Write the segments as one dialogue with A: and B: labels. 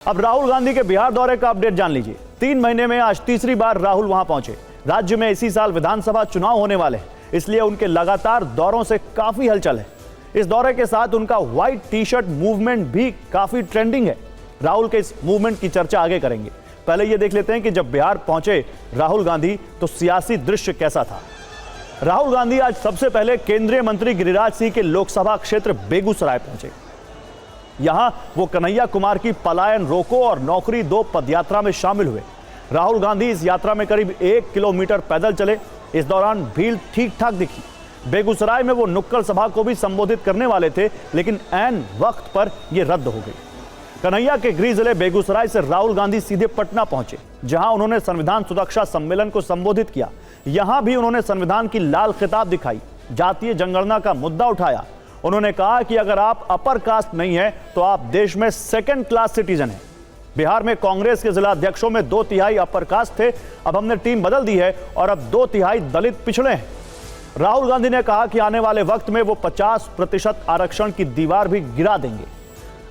A: अब राहुल गांधी के बिहार दौरे का अपडेट जान लीजिए। 3 महीने में आज तीसरी बार राहुल वहां पहुंचे। राज्य में इसी साल विधानसभा चुनाव होने वाले हैं, इसलिए उनके लगातार दौरों से काफी हलचल है। इस दौरे के साथ उनका व्हाइट टी शर्ट मूवमेंट भी काफी ट्रेंडिंग है। राहुल के इस मूवमेंट की चर्चा आगे करेंगे। पहले ये देख लेते हैं कि जब बिहार पहुंचे राहुल गांधी तो सियासी दृश्य कैसा था। राहुल गांधी आज सबसे पहले केंद्रीय मंत्री गिरिराज सिंह के लोकसभा क्षेत्र बेगूसराय पहुंचे। यहां वो कन्हैया कुमार की पलायन रोको और नौकरी दो पदयात्रा में शामिल हुए। राहुल गांधी इस यात्रा में करीब 1 किलोमीटर पैदल चले। इस दौरान भीड़ ठीक ठाक दिखी। बेगूसराय में वो नुक्कड़ सभा को भी संबोधित करने वाले थे, लेकिन ऐन वक्त पर यह रद्द हो गई। कन्हैया के गृह जिले बेगूसराय से राहुल गांधी सीधे पटना पहुंचे, जहां उन्होंने संविधान सुरक्षा सम्मेलन को संबोधित किया। यहां भी उन्होंने संविधान की लाल खिताब दिखाई, जातीय जनगणना का मुद्दा उठाया। उन्होंने कहा कि अगर आप अपर कास्ट नहीं है तो आप देश में सेकंड क्लास सिटीजन हैं। बिहार में कांग्रेस के जिला अध्यक्षों में 2/3 अपर कास्ट थे। अब हमने टीम बदल दी है और अब 2/3 दलित पिछड़े हैं। राहुल गांधी ने कहा कि आने वाले वक्त में वो 50% आरक्षण की दीवार भी गिरा देंगे।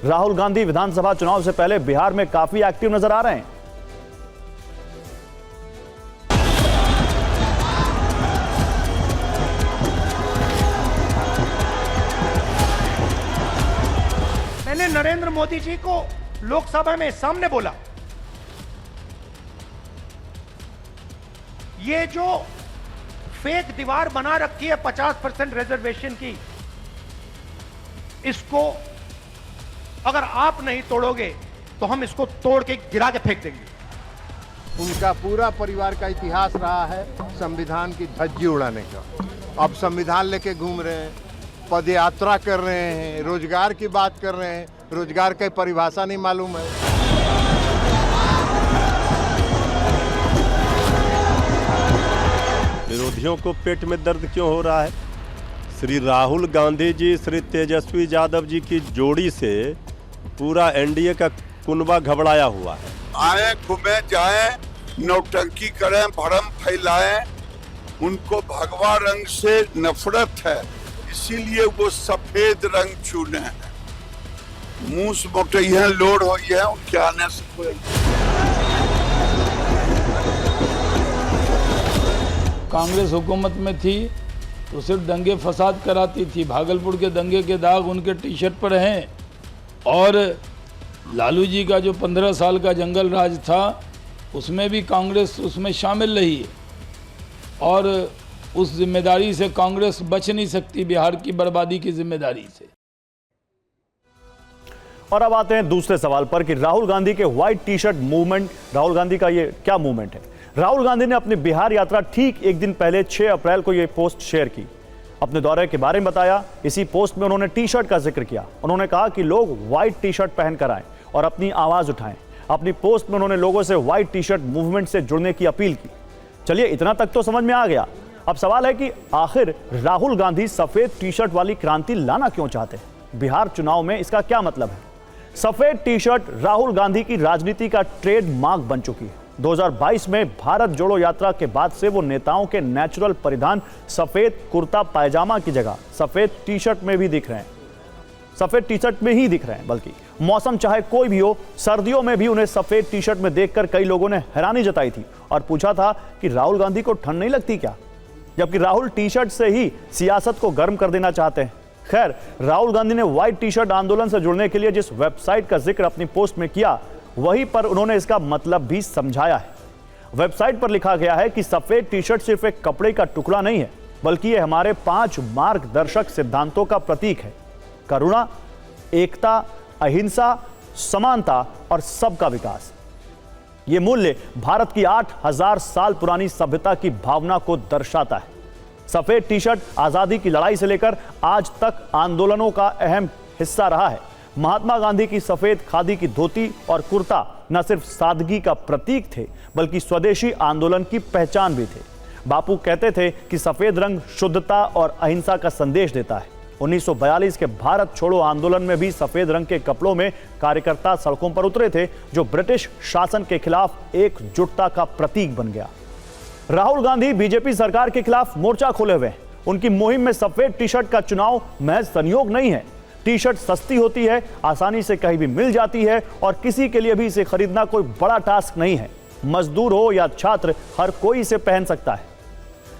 A: राहुल गांधी विधानसभा चुनाव से पहले बिहार में काफी एक्टिव नजर आ रहे हैं।
B: मैंने नरेंद्र मोदी जी को लोकसभा में सामने बोला, ये जो फेक दीवार बना रखी है 50% रिजर्वेशन की, इसको अगर आप नहीं तोड़ोगे तो हम इसको तोड़ के गिरा के फेंक देंगे।
C: उनका पूरा परिवार का इतिहास रहा है संविधान की धज्जी उड़ाने का। अब संविधान लेके घूम रहे हैं, पदयात्रा कर रहे हैं, रोजगार की बात कर रहे हैं। रोजगार की परिभाषा नहीं मालूम है।
D: विरोधियों को पेट में दर्द क्यों हो रहा है? श्री राहुल गांधी जी श्री तेजस्वी यादव जी की जोड़ी से पूरा एनडीए का कुनबा घबराया हुआ है।
E: आए घूमे जाए, नौटंकी करें, भरम फैलाएं, उनको भगवा रंग से नफरत है, इसीलिए वो सफेद रंग चुने हैं। मूस मोटैया लोड हो है उनके आने से कोई।
F: कांग्रेस हुकूमत में थी तो सिर्फ दंगे फसाद कराती थी। भागलपुर के दंगे के दाग उनके टी शर्ट पर हैं। और लालू जी का जो 15 साल का जंगल राज था, उसमें भी कांग्रेस उसमें शामिल रही है और उस जिम्मेदारी से कांग्रेस बच नहीं सकती, बिहार की बर्बादी की जिम्मेदारी से।
A: और अब आते हैं दूसरे सवाल पर कि राहुल गांधी के white T shirt movement, Rahul Gandhi का ये क्या मूवमेंट है। राहुल गांधी ने अपनी बिहार यात्रा ठीक एक दिन पहले 6 अप्रैल को ये पोस्ट शेयर की। अपने दौरे के बारे में बताया। इसी पोस्ट में उन्होंने टी शर्ट का जिक्र किया। उन्होंने कहा कि लोग व्हाइट टी शर्ट पहनकर आएं और अपनी आवाज उठाएं। अपनी पोस्ट में उन्होंने लोगों से व्हाइट टी शर्ट मूवमेंट से जुड़ने की अपील की। चलिए, इतना तक तो समझ में आ गया। अब सवाल है कि आखिर राहुल गांधी सफेद टी शर्ट वाली क्रांति लाना क्यों चाहते हैं? बिहार चुनाव में इसका क्या मतलब है? सफेद टी शर्ट राहुल गांधी की राजनीति का ट्रेडमार्क बन चुकी है। 2022 में भारत जोड़ो यात्रा के बाद से वो नेताओं के नेचुरल परिधान सफेद कुर्ता पायजामा की जगह सफेद टी शर्ट में भी दिख रहे हैं। सफेद टी शर्ट में ही दिख रहे हैं। बल्कि मौसम चाहे कोई भी हो, सर्दियों में भी उन्हें सफेद टी शर्ट में देखकर कई लोगों ने हैरानी जताई थी और पूछा था कि राहुल गांधी को ठंड नहीं लगती क्या? जबकि राहुल टी शर्ट से ही सियासत को गर्म कर देना चाहते हैं। खैर, राहुल गांधी ने व्हाइट टी शर्ट आंदोलन से जुड़ने के लिए जिस वेबसाइट का जिक्र अपनी पोस्ट में किया, वहीं पर उन्होंने इसका मतलब भी समझाया है। वेबसाइट पर लिखा गया है कि सफेद टी शर्ट सिर्फ एक कपड़े का टुकड़ा नहीं है, बल्कि यह हमारे 5 मार्गदर्शक सिद्धांतों का प्रतीक है। करुणा, एकता, अहिंसा, समानता और सबका विकास। ये मूल्य भारत की 8000 साल पुरानी सभ्यता की भावना को दर्शाता है। सफेद टी शर्ट आजादी की लड़ाई से लेकर आज तक आंदोलनों का अहम हिस्सा रहा है। महात्मा गांधी की सफेद खादी की धोती और कुर्ता न सिर्फ सादगी का प्रतीक थे, बल्कि स्वदेशी आंदोलन की पहचान भी थे। बापू कहते थे कि सफेद रंग शुद्धता और अहिंसा का संदेश देता है। 1942 के भारत छोड़ो आंदोलन में भी सफेद रंग के कपड़ों में कार्यकर्ता सड़कों पर उतरे थे, जो ब्रिटिश शासन के खिलाफ एकजुटता का प्रतीक बन गया। राहुल गांधी बीजेपी सरकार के खिलाफ मोर्चा खोले हुए हैं। उनकी मुहिम में सफेद टी शर्ट का चुनाव महज संयोग नहीं है, टी शर्ट सस्ती होती है, आसानी से कहीं भी मिल जाती है और किसी के लिए भी इसे खरीदना कोई बड़ा टास्क नहीं है। मजदूर हो या छात्र, हर कोई इसे पहन सकता है।